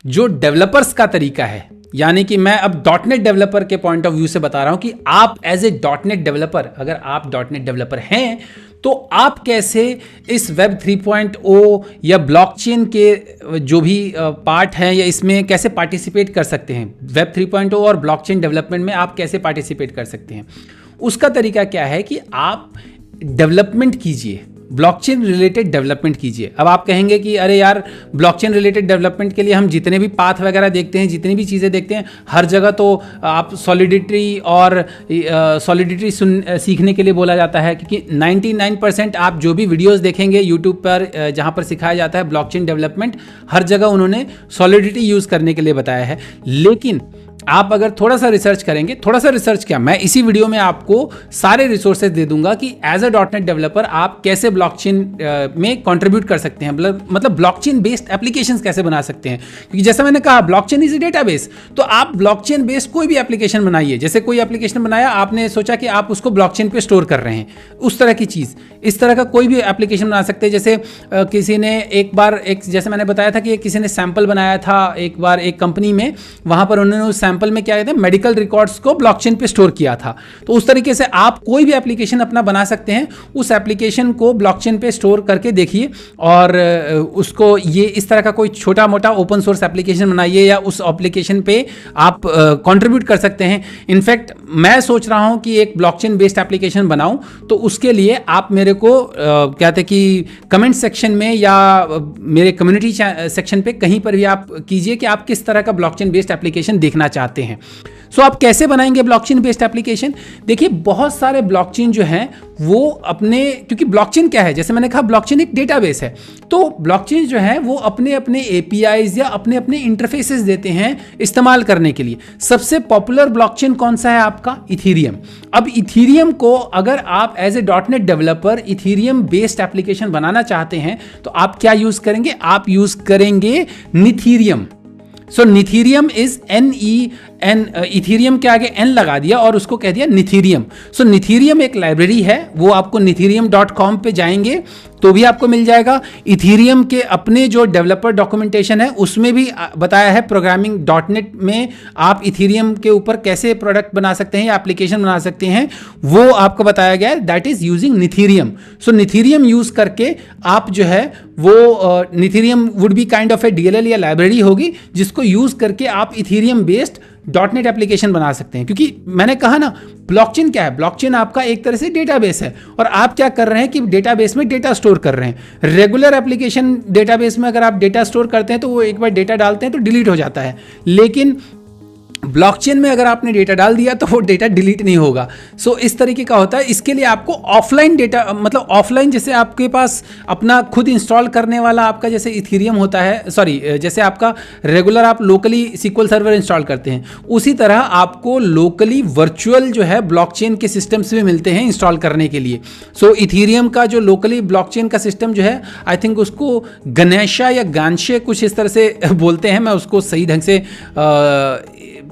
जो डेवलपर्स का तरीका है, यानी कि मैं अब .NET डेवलपर के पॉइंट ऑफ व्यू से बता रहा हूं कि आप एज ए .NET डेवलपर, अगर आप .NET डेवलपर हैं तो आप कैसे इस वेब 3.0 या ब्लॉकचेन के जो भी पार्ट हैं या इसमें कैसे पार्टिसिपेट कर सकते हैं, वेब 3.0 और ब्लॉकचेन डेवलपमेंट में आप कैसे पार्टिसिपेट कर सकते हैं। उसका तरीका क्या है कि आप डेवलपमेंट कीजिए, ब्लॉकचेन रिलेटेड डेवलपमेंट कीजिए। अब आप कहेंगे कि अरे यार, ब्लॉकचेन रिलेटेड डेवलपमेंट के लिए हम जितने भी पाथ वगैरह देखते हैं, जितनी भी चीज़ें देखते हैं, हर जगह तो आप सॉलिडिटी और सॉलिडिटी सीखने के लिए बोला जाता है, क्योंकि 99% आप जो भी वीडियोस देखेंगे यूट्यूब पर जहाँ पर सिखाया जाता है ब्लॉकचेन डेवलपमेंट, हर जगह उन्होंने सॉलिडिटी यूज़ करने के लिए बताया है। लेकिन आप अगर थोड़ा सा रिसर्च करेंगे, थोड़ा सा रिसर्च क्या, मैं इसी वीडियो में आपको सारे रिसोर्सेज दे दूंगा कि एज अ .NET डेवलपर आप कैसे ब्लॉकचेन में कंट्रीब्यूट कर सकते हैं, मतलब ब्लॉकचेन बेस्ड एप्लीकेशंस कैसे बना सकते हैं। क्योंकि जैसा मैंने कहा, ब्लॉकचेन इज ए डेटाबेस, तो आप ब्लॉकचेन बेस्ड कोई भी एप्लीकेशन बनाइए। जैसे कोई एप्लीकेशन बनाया, आपने सोचा कि आप उसको ब्लॉकचेन पे स्टोर कर रहे हैं, उस तरह की चीज़, इस तरह का कोई भी एप्लीकेशन बना सकते हैं। जैसे किसी ने एक बार जैसे मैंने बताया था कि किसी ने सैंपल बनाया था एक बार एक कंपनी में, वहाँ पर उन्होंने उस सैंपल में क्या कहते हैं, मेडिकल रिकॉर्ड्स को ब्लॉकचेन पे स्टोर किया था। तो उस तरीके से आप कोई भी एप्लीकेशन अपना बना सकते हैं, उस एप्लीकेशन को ब्लॉकचेन पे स्टोर करके देखिए और उसको ये इस तरह का कोई छोटा मोटा ओपन सोर्स एप्लीकेशन बनाइए या उस एप्लीकेशन पे आप कंट्रीब्यूट कर सकते हैं। इनफैक्ट मैं सोच रहा हूं कि एक ब्लॉकचेन बेस्ड एप्लीकेशन बनाऊं, तो उसके लिए आप मेरे को कहते हैं कि कमेंट सेक्शन में या मेरे कम्युनिटी सेक्शन पे कहीं पर भी आप कीजिए कि आप किस तरह का ब्लॉकचेन बेस्ड एप्लीकेशन देखना चाहते हैं। सो आप कैसे बनाएंगे ब्लॉकचेन बेस्ड एप्लीकेशन? देखिए, बहुत सारे ब्लॉकचेन जो हैं वो अपने, क्योंकि ब्लॉकचेन क्या है, जैसे मैंने कहा ब्लॉकचेन एक डेटाबेस है, तो ब्लॉकचेन जो है वो अपने अपने APIs या अपने अपने इंटरफेसेस देते हैं इस्तेमाल करने के लिए। सबसे पॉपुलर ब्लॉकचेन कौन सा है आपका? इथीरियम। अब इथीरियम को अगर आप as a .NET developer Ethereum based application बनाना चाहते हैं तो आप क्या यूज करेंगे? आप यूज करेंगे निथीरियम। सो निथीरियम इज NEN, इथीरियम के आगे N लगा दिया और उसको कह दिया निथीरियम। सो निथीरियम एक लाइब्रेरी है, वो आपको nitherium.com पे जाएंगे तो भी आपको मिल जाएगा। इथीरियम के अपने जो डेवलपर डॉक्यूमेंटेशन है उसमें भी बताया है प्रोग्रामिंग .NET में आप इथीरियम के ऊपर कैसे प्रोडक्ट बना सकते हैं या एप्लीकेशन बना सकते हैं, वो आपको बताया गया है, that is using Nethereum. So Nethereum use करके आप जो है वो Nethereum would be kind of a DLL या लाइब्रेरी होगी जिसको यूज करके आप इथीरियम बेस्ड .NET एप्लीकेशन बना सकते हैं। क्योंकि मैंने कहा ना, ब्लॉकचेन क्या है? ब्लॉकचेन आपका एक तरह से डेटाबेस है और आप क्या कर रहे हैं कि डेटाबेस में डेटा स्टोर कर रहे हैं। रेगुलर एप्लीकेशन डेटाबेस में अगर आप डेटा स्टोर करते हैं तो वो एक बार डेटा डालते हैं तो डिलीट हो जाता है, लेकिन ब्लॉकचेन में अगर आपने डेटा डाल दिया तो वो डेटा डिलीट नहीं होगा। सो इस तरीके का होता है। इसके लिए आपको ऑफलाइन डेटा, मतलब ऑफलाइन जैसे आपके पास अपना खुद इंस्टॉल करने वाला आपका जैसे इथीरियम होता है, सॉरी जैसे आपका रेगुलर आप लोकली SQL सर्वर इंस्टॉल करते हैं, उसी तरह आपको लोकली वर्चुअल जो है ब्लॉकचेन के सिस्टम्स भी मिलते हैं इंस्टॉल करने के लिए। सो इथीरियम का जो लोकली ब्लॉकचेन का सिस्टम जो है, आई थिंक उसको गणेशा या गांशे कुछ इस तरह से बोलते हैं, मैं उसको सही ढंग से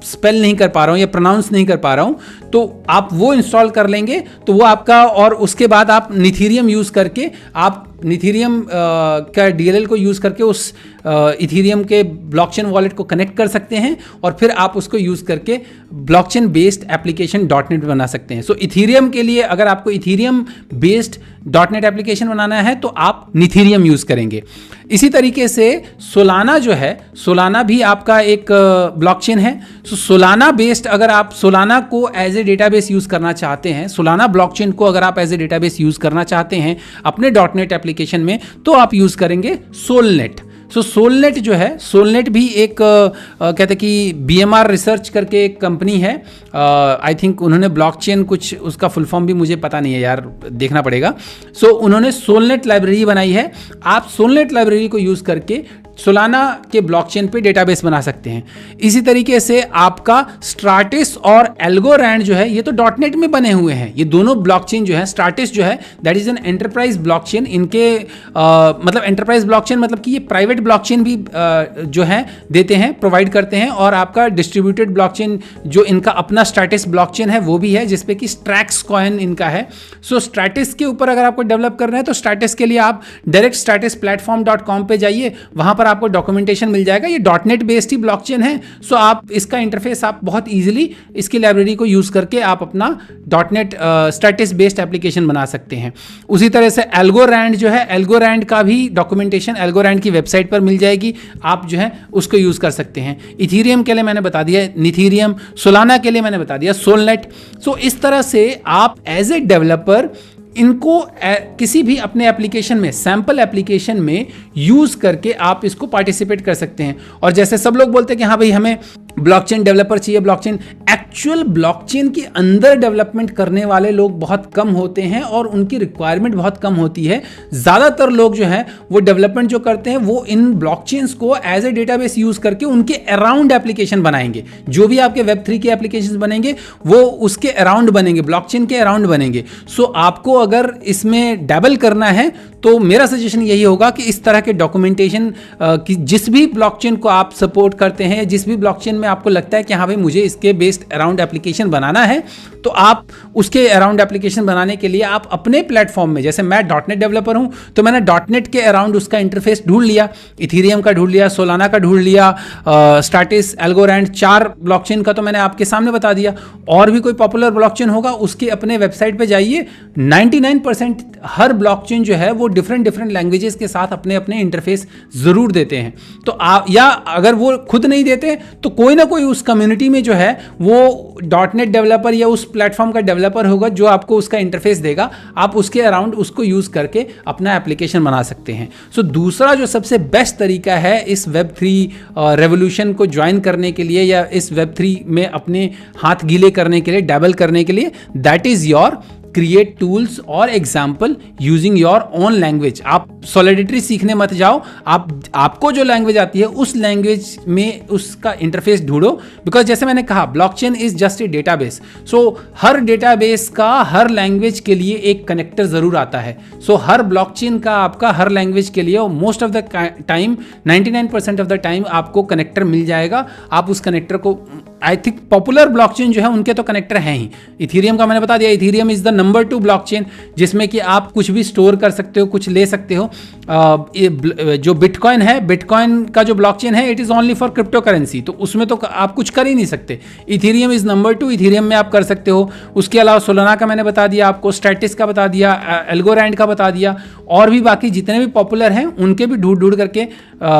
स्पेल नहीं कर पा रहा हूँ या प्रोनाउंस नहीं कर पा रहा हूँ, तो आप वो इंस्टॉल कर लेंगे तो वो आपका, और उसके बाद आप निथीरियम यूज़ करके आप निथीरियम का DLL को यूज़ करके उस इथीरियम के ब्लॉकचेन वॉलेट को कनेक्ट कर सकते हैं और फिर आप उसको यूज़ करके ब्लॉकचेन बेस्ड एप्लीकेशन .NET बना सकते हैं। सो इथीरियम के लिए अगर आपको इथीरियम बेस्ड .NET एप्लीकेशन बनाना है तो आप निथीरियम यूज़ करेंगे। इसी तरीके से सोलाना जो है, सोलाना भी आपका एक ब्लॉकचेन है। सो सोलाना बेस्ड अगर आप सोलाना को एज ए डेटाबेस यूज़ करना चाहते हैं, सोलाना ब्लॉकचेन को अगर आप एज ए डेटाबेस यूज़ करना चाहते हैं अपने .NET एप्लीकेशन में, तो आप यूज़ करेंगे सोलनेट। सो सोलनेट जो है, सोलनेट भी एक कहते हैं कि BMR रिसर्च करके एक कंपनी है, आई थिंक उन्होंने ब्लॉकचेन कुछ, उसका फुल फॉर्म भी मुझे पता नहीं है यार, देखना पड़ेगा। सो उन्होंने सोलनेट लाइब्रेरी बनाई है। आप सोलनेट लाइब्रेरी को यूज़ करके सोलाना के ब्लॉकचेन पे डेटाबेस बना सकते हैं। इसी तरीके से आपका स्ट्राटिस और एल्गोरैंड जो है, ये तो .NET में बने हुए हैं। ये दोनों ब्लॉकचेन जो है, स्ट्राटिस जो है that is an enterprise blockchain, इनके मतलब एंटरप्राइज ब्लॉकचेन मतलब कि ये प्राइवेट ब्लॉकचेन भी जो है देते हैं, प्रोवाइड करते हैं, और आपका डिस्ट्रीब्यूटेड ब्लॉकचेन जो इनका अपना स्ट्राटिस ब्लॉकचेन है वो भी है, जिसपे कि स्ट्रैक्स कॉइन इनका है। सो स्ट्राटिस के ऊपर अगर आपको डेवलप करना है तो स्ट्राटिस के लिए आप डायरेक्ट stratisplatform.com पे जाइए, वहां पर ऊपर आपको डॉक्यूमेंटेशन मिल जाएगा। ये डॉटनेट बेस्ड ही ब्लॉकचेन है, सो आप इसका इंटरफेस आप बहुत ईजिली इसकी लाइब्रेरी को यूज करके आप अपना डॉटनेट स्टैटिस बेस्ड एप्लीकेशन बना सकते हैं। उसी तरह से एल्गोरैंड जो है, एल्गोरैंड का भी डॉक्यूमेंटेशन एल्गोरैंड की वेबसाइट पर मिल जाएगी, आप जो है उसको यूज कर सकते हैं। इथीरियम के लिए मैंने बता दिया निथीरियम, सोलाना के लिए मैंने बता दिया सोलनेट। सो इस तरह से आप एज ए डेवलपर इनको किसी भी अपने एप्लीकेशन में, सैंपल एप्लीकेशन में यूज करके आप इसको पार्टिसिपेट कर सकते हैं। और जैसे सब लोग बोलते हैं कि हाँ भाई हमें ब्लॉकचेन डेवलपर चाहिए, ब्लॉकचेन, एक्चुअल ब्लॉकचेन के अंदर डेवलपमेंट करने वाले लोग बहुत कम होते हैं और उनकी रिक्वायरमेंट बहुत कम होती है। ज़्यादातर लोग जो हैं वो डेवलपमेंट जो करते हैं वो इन ब्लॉकचेन्स को एज ए डेटाबेस यूज करके उनके अराउंड एप्लीकेशन बनाएंगे। जो भी आपके वेब3 के एप्लीकेशन बनेंगे वो उसके अराउंड बनेंगे, ब्लॉकचेन के अराउंड बनेंगे। सो आपको अगर इसमें डबल करना है तो मेरा सजेशन यही होगा कि इस तरह के डॉक्यूमेंटेशन की जिस भी ब्लॉकचेन को आप सपोर्ट करते हैं, जिस भी ब्लॉकचेन में आपको लगता है कि हाँ भाई मुझे इसके बेस्ड अराउंड एप्लीकेशन बनाना है, तो आप उसके अराउंड एप्लीकेशन बनाने के लिए आप अपने प्लेटफॉर्म में, जैसे मैं डॉटनेट डेवलपर हूं तो मैंने डॉटनेट के अराउंड उसका इंटरफेस ढूंढ लिया, इथीरियम का ढूंढ लिया, सोलाना का ढूंढ लिया, स्टैटिस, एल्गोरैंड, 4 ब्लॉकचेन का तो मैंने आपके सामने बता दिया। और भी कोई पॉपुलर ब्लॉकचेन होगा उसके अपने वेबसाइट पे जाइए, 99% हर ब्लॉकचेन जो है वो डिफरेंट लैंग्वेजेस के साथ अपने अपने इंटरफेस जरूर देते हैं। तो आप, या अगर वो खुद नहीं देते तो कोई ना कोई उस कम्युनिटी में जो है वो डॉटनेट डेवलपर या उस प्लेटफॉर्म का डेवलपर होगा जो आपको उसका इंटरफेस देगा, आप उसके अराउंड उसको यूज करके अपना एप्लीकेशन बना सकते हैं। सो दूसरा जो सबसे बेस्ट तरीका है इस वेब3 रेवोल्यूशन को ज्वाइन करने के लिए या इस वेब3 में अपने हाथ गीले करने के लिए, डैबल करने के लिए, that is your create tools और example using your own language. आप सॉलिडिटी सीखने मत जाओ, आपको जो लैंग्वेज आती है उस लैंग्वेज में उसका इंटरफेस ढूंढो। बिकॉज जैसे मैंने कहा blockchain is just a database, so her database का हर लैंग्वेज के लिए एक कनेक्टर जरूर आता है। सो हर ब्लॉकचेन का आपका हर लैंग्वेज के लिए most of the time, 99% of the time आपको कनेक्टर मिल जाएगा। आप उस कनेक्टर को, आई थिंक पॉपुलर ब्लॉकचेन जो है उनके तो कनेक्टर हैं ही। इथीरियम का मैंने बता दिया, Ethereum is the number 2 blockchain जिसमें कि आप कुछ भी स्टोर कर सकते हो, कुछ ले सकते हो। जो बिटकॉइन है, बिटकॉइन का जो ब्लॉकचेन है it is only for crypto currency, तो उसमें तो आप कुछ कर ही नहीं सकते। इथीरियम इज नंबर 2, इथीरियम में आप कर सकते हो। उसके अलावा सोलाना का मैंने बता दिया आपको, स्टैटिस का बता दिया, एल्गोरैंड का बता दिया, और भी बाकी जितने भी पॉपुलर हैं उनके भी ढूंढ करके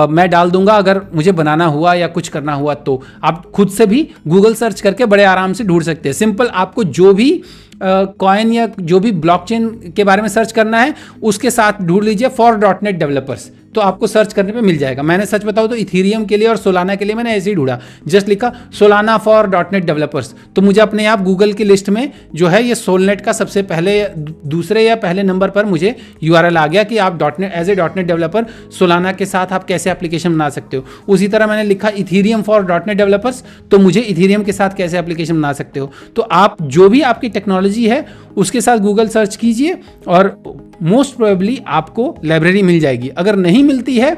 मैं डाल दूंगा। अगर मुझे बनाना हुआ या कुछ करना हुआ तो आप खुद से भी गूगल सर्च करके बड़े आराम से ढूंढ सकते हैं। सिंपल, आपको जो भी कॉइन या जो भी ब्लॉकचेन के बारे में सर्च करना है उसके साथ ढूंढ लीजिए फॉर डॉटनेट डेवलपर्स, तो आपको सर्च करने पे मिल जाएगा। मैंने सच बताऊं तो इथीरियम के लिए और सोलाना के लिए मैंने ऐसे ही ढूंढा, जस्ट लिखा सोलाना फॉर डॉटनेट डेवलपर्स, तो मुझे अपने आप गूगल की लिस्ट में जो है ये सोलनेट का सबसे पहले, दूसरे या पहले नंबर पर मुझे यूआरएल आ गया कि आप dotnet, as a dotnet developer Solana के साथ आप कैसे एप्लीकेशन बना सकते हो। उसी तरह मैंने लिखा इथीरियम फॉर डॉटनेट डेवलपर्स, तो मुझे इथीरियम के साथ कैसे एप्लीकेशन बना सकते हो। तो आप जो भी आपकी टेक्नोलॉजी है उसके साथ गूगल सर्च कीजिए और मोस्ट प्रोबेबली आपको लाइब्रेरी मिल जाएगी। अगर नहीं मिलती है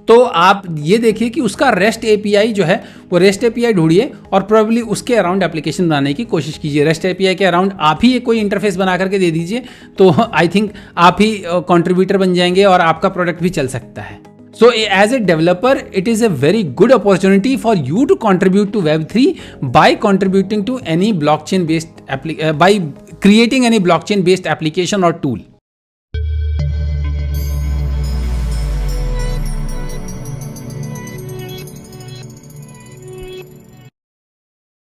तो आप ये देखिए कि उसका रेस्ट एपीआई जो है वो रेस्ट एपीआई ढूंढिए और प्रोबेबली उसके अराउंड एप्लीकेशन बनाने की कोशिश कीजिए। रेस्ट एपीआई के अराउंड आप ही कोई इंटरफेस बना करके दे दीजिए, तो आई थिंक आप ही कंट्रीब्यूटर बन जाएंगे और आपका प्रोडक्ट भी चल सकता है। So as a developer, it is a very good opportunity for you to contribute to Web3 by contributing to any blockchain based by creating any blockchain based application or tool.